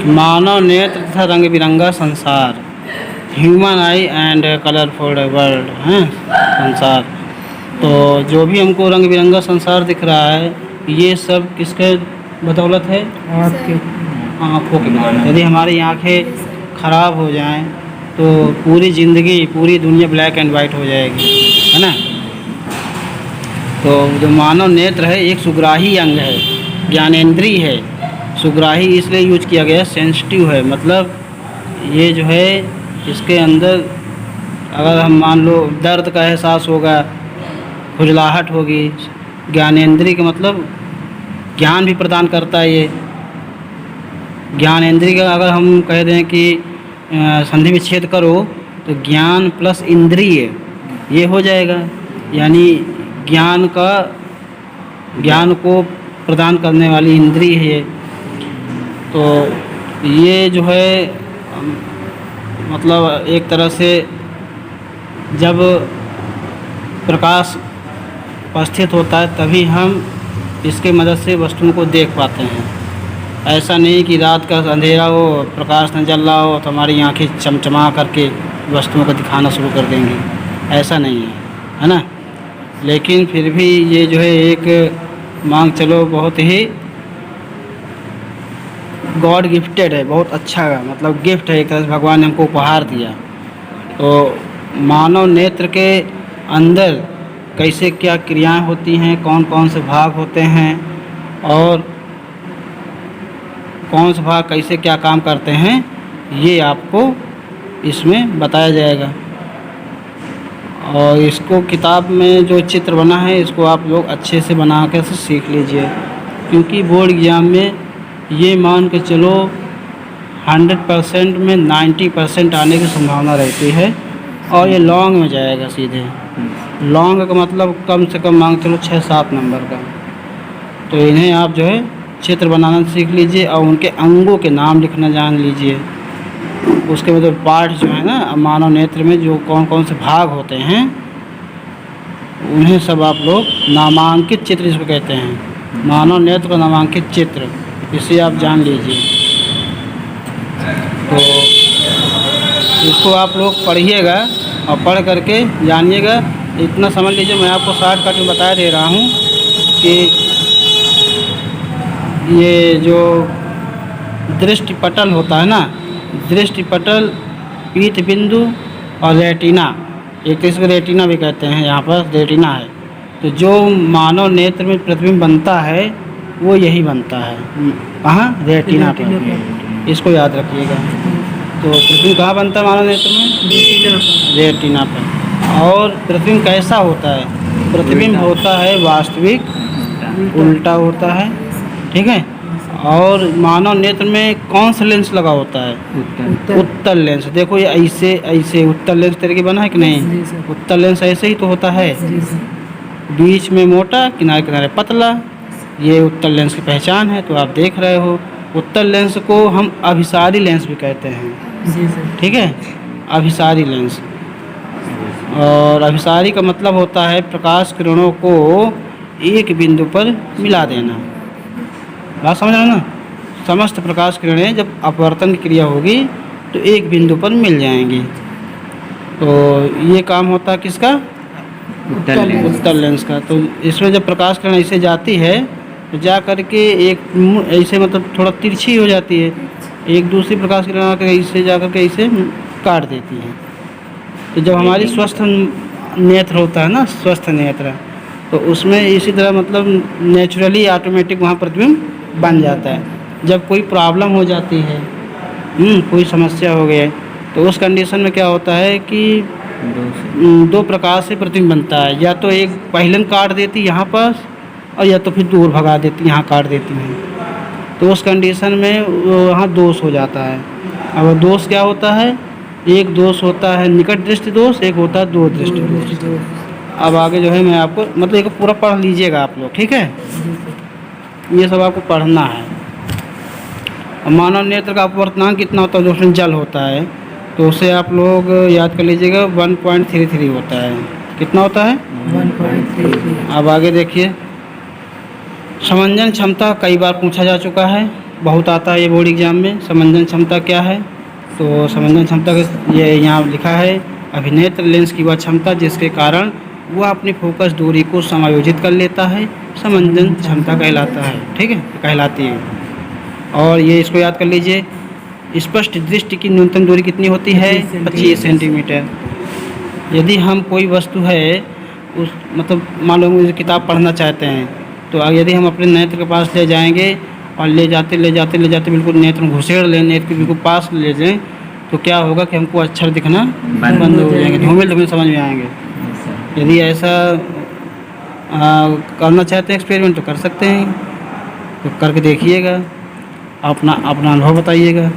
मानव नेत्र तथा रंग बिरंगा संसार, human I and colourful world हैं संसार। तो जो भी हमको रंग बिरंगा संसार दिख रहा है, ये सब किसके बदौलत है? आपके आँखों की बदौलत। यदि हमारी आँखें ख़राब हो जाएं तो पूरी ज़िंदगी, पूरी दुनिया ब्लैक एंड वाइट हो जाएगी, है ना। तो जो मानव नेत्र है एक सुग्राही अंग है, ज्ञानेंद्रिय है। सुग्राही इसलिए यूज किया गया है, सेंसिटिव है, मतलब ये जो है इसके अंदर अगर हम मान लो दर्द का एहसास होगा, खुजलाहट होगी, ज्ञानेंद्रिय का मतलब ज्ञान भी प्रदान करता है ये। ज्ञानेंद्रिय का अगर हम कह दें कि संधि विच्छेद करो तो ज्ञान प्लस इंद्रिय ये हो जाएगा, यानी ज्ञान को प्रदान करने वाली इंद्रिय है ये। तो ये जो है मतलब एक तरह से जब प्रकाश उपस्थित होता है तभी हम इसके मदद से वस्तुओं को देख पाते हैं। ऐसा नहीं कि रात का अंधेरा हो, प्रकाश न जल रहा हो तो हमारी आँखें चमचमा करके वस्तुओं को दिखाना शुरू कर देंगी, ऐसा नहीं है ना। लेकिन फिर भी ये जो है एक मांग चलो बहुत ही गॉड गिफ्टेड है, बहुत अच्छा मतलब गिफ्ट है, एक तरह से भगवान ने हमको उपहार दिया। तो मानव नेत्र के अंदर कैसे क्या क्रियाएं होती हैं, कौन कौन से भाग होते हैं और कौन से भाग कैसे क्या काम करते हैं, ये आपको इसमें बताया जाएगा। और इसको किताब में जो चित्र बना है इसको आप लोग अच्छे से बना कर से सीख लीजिए, क्योंकि बोर्ड एग्जाम में ये मान के चलो 100% में 90% आने की संभावना रहती है। और ये लॉन्ग में जाएगा सीधे। लॉन्ग का मतलब कम से कम मांग चलो 6-7 नंबर का। तो इन्हें आप जो है चित्र बनाना सीख लीजिए और उनके अंगों के नाम लिखना जान लीजिए। उसके मतलब पार्ट जो है ना मानव नेत्र में जो कौन कौन से भाग होते हैं उन्हें सब आप लोग नामांकित चित्र इसको कहते हैं, मानव नेत्र का नामांकित चित्र, इसे आप जान लीजिए। तो इसको आप लोग पढ़िएगा और पढ़ करके जानिएगा। इतना समझ लीजिए, मैं आपको शॉर्टकट में बता दे रहा हूँ कि ये जो दृष्टिपटल होता है ना, दृष्टिपटल, पीत बिंदु और रेटिना, एक तो इसको रेटिना भी कहते हैं, यहाँ पर रेटिना है। तो जो मानव नेत्र में प्रतिबिंब बनता है वो यही बनता है, कहाँ? रेटिना पर। इसको याद रखिएगा। तो प्रतिबिंब कहाँ बनता है मानव नेत्र में? रेटिना पर। और प्रतिबिंब कैसा होता है? प्रतिबिंब होता है वास्तविक, उल्टा होता है, ठीक है। और मानव नेत्र में कौन सा लेंस लगा होता है? उत्तल लेंस। देखो ये ऐसे ऐसे उत्तल लेंस तरह की बना है कि नहीं? उत्तल लेंस ऐसे ही तो होता है, बीच में मोटा, किनारे किनारे पतला, ये उत्तल लेंस की पहचान है। तो आप देख रहे हो उत्तल लेंस को हम अभिसारी लेंस भी कहते हैं, ठीक है, अभिसारी लेंस। और अभिसारी का मतलब होता है प्रकाश किरणों को एक बिंदु पर मिला देना। बात समझ रहे हो ना? समस्त प्रकाश किरणें जब अपवर्तन की क्रिया होगी तो एक बिंदु पर मिल जाएंगी। तो ये काम होता है किसका? उत्तल लेंस का। तो इसमें जब प्रकाश किरण ऐसे जाती है तो जा कर के एक ऐसे मतलब थोड़ा तिरछी हो जाती है, एक दूसरी प्रकाश किरण आकर ऐसे जा कर के ऐसे काट देती है। तो जब हमारी स्वस्थ नेत्र होता है ना, स्वस्थ नेत्र, तो उसमें इसी तरह मतलब नेचुरली ऑटोमेटिक वहाँ प्रतिबिंब बन जाता है। जब कोई प्रॉब्लम हो जाती है, कोई समस्या हो गई, तो उस कंडीशन में क्या होता है कि दो प्रकार से प्रतिबिंब बनता है, या तो एक पहलन काट देती यहाँ पर और या तो फिर दूर भगा देती, यहाँ काट देती है। तो उस कंडीशन में वहाँ दोष हो जाता है। अब दोष क्या होता है? एक दोष होता है निकट दृष्टि दोष, एक होता है दूर दृष्टि दोष। अब आगे जो है मैं आपको मतलब एक पूरा पढ़ लीजिएगा आप लोग, ठीक है। ये सब आपको पढ़ना है। और मानव नेत्र का अपवर्तनांक कितना होता है? जो उसमें जल होता है तो उसे आप लोग याद कर लीजिएगा, 1.33 होता है। कितना होता है? 1.33। अब आगे देखिए, समंजन क्षमता कई बार पूछा जा चुका है। बहुत आता है ये बोर्ड एग्जाम में। समंजन क्षमता क्या है? तो समंजन क्षमता का ये यहाँ लिखा है, अभिनेत्र लेंस की वह क्षमता जिसके कारण वह अपनी फोकस दूरी को समायोजित कर लेता है, समंजन क्षमता कहलाता है। ठीक है, कहलाती है। और ये इसको याद कर लीजिए, स्पष्ट दृष्टि की न्यूनतम दूरी कितनी होती है? 25 सेंटीमीटर। यदि हम कोई वस्तु है उस मतलब मान लो मुझे किताब पढ़ना चाहते हैं, तो यदि हम अपने नेत्र के पास ले जाएंगे और ले जाते बिल्कुल नेत्र में घुसेड़ लें, नेत्र के बिल्कुल पास ले जाएं, तो क्या होगा कि हमको अक्षर दिखना बंद हो जाएंगे, धूमिल समझ में आएंगे। यदि ऐसा करना चाहते हैं एक्सपेरिमेंट तो कर सकते हैं, तो करके देखिएगा, अपना अनुभव बताइएगा।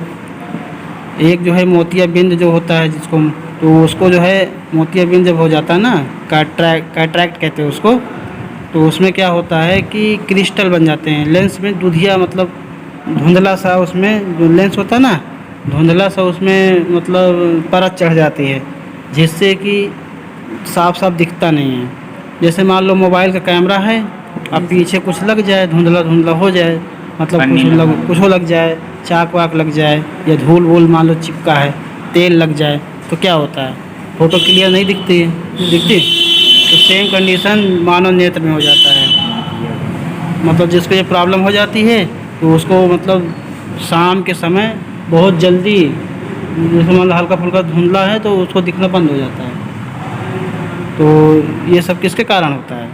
एक जो है मोतियाबिंद जो होता है जिसको, तो उसको जो है मोतियाबिंद जब हो जाता है ना, कैटरैक्ट कहते हैं उसको, तो उसमें क्या होता है कि क्रिस्टल बन जाते हैं लेंस में, दूधिया मतलब धुंधला सा उसमें जो लेंस होता है ना, धुंधला सा उसमें मतलब परत चढ़ जाती है, जिससे कि साफ साफ दिखता नहीं है। जैसे मान लो मोबाइल का कैमरा है, अब पीछे कुछ लग जाए, धुंधला धुंधला हो जाए, मतलब कुछ लग जाए, चाक वाक लग जाए, या धूल वूल मान लो चिपका है, तेल लग जाए, तो क्या होता है? फ़ोटो क्लियर नहीं दिखती है, दिखती। तो सेम कंडीशन मानव नेत्र में हो जाता है। मतलब जिसको ये प्रॉब्लम हो जाती है तो उसको मतलब शाम के समय बहुत जल्दी, जैसे मान लो हल्का फुल्का धुंधला है तो उसको दिखना बंद हो जाता है। तो ये सब किसके कारण होता है?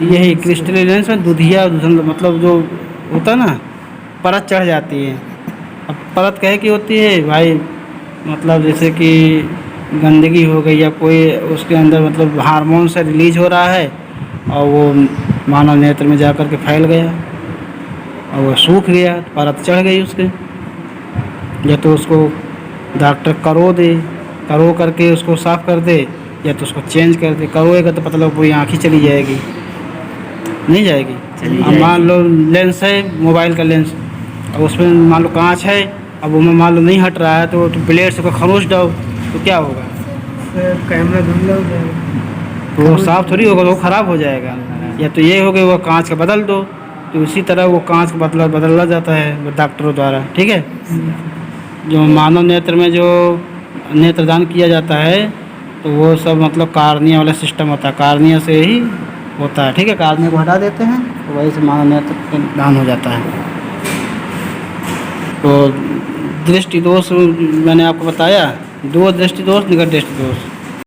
यही क्रिस्टल लेंस में दूधिया मतलब जो होता है ना, परत चढ़ जाती है। अब परत कहे की होती है भाई, मतलब जैसे कि गंदगी हो गई या कोई उसके अंदर मतलब हार्मोन से रिलीज हो रहा है और वो मानव नेत्र में जा कर के फैल गया और वो सूख गया, परत चढ़ गई उसके। या तो उसको डॉक्टर करो करके उसको साफ़ कर दे, या तो उसको चेंज कर दे। करोएगा तो मतलब पूरी आँख ही चली जाएगी, नहीं जाएगी। अब मान लो लेंस है, मोबाइल का लेंस, अब उसमें मान लो कांच है, अब वो मान लो नहीं हट रहा है, तो ब्लेड से खरोच दो तो क्या होगा? कैमरा धुंधला हो जाएगा, तो वो साफ थोड़ी होगा, वो ख़राब हो जाएगा। या तो ये हो गया वो कांच का बदल दो, तो इसी तरह वो कांच का बदला जाता है डॉक्टरों द्वारा। ठीक है, जो मानव नेत्र में जो नेत्रदान किया जाता है तो वो सब मतलब कार्निया वाला सिस्टम होता है, कार्निया से ही होता है। ठीक है, कार्निया को हटा देते हैं तो वही से मानव नेत्र दान हो जाता है। तो दृष्टि दोष मैंने आपको बताया, 2 दृष्टि दोष, निकट दृष्टि दोष।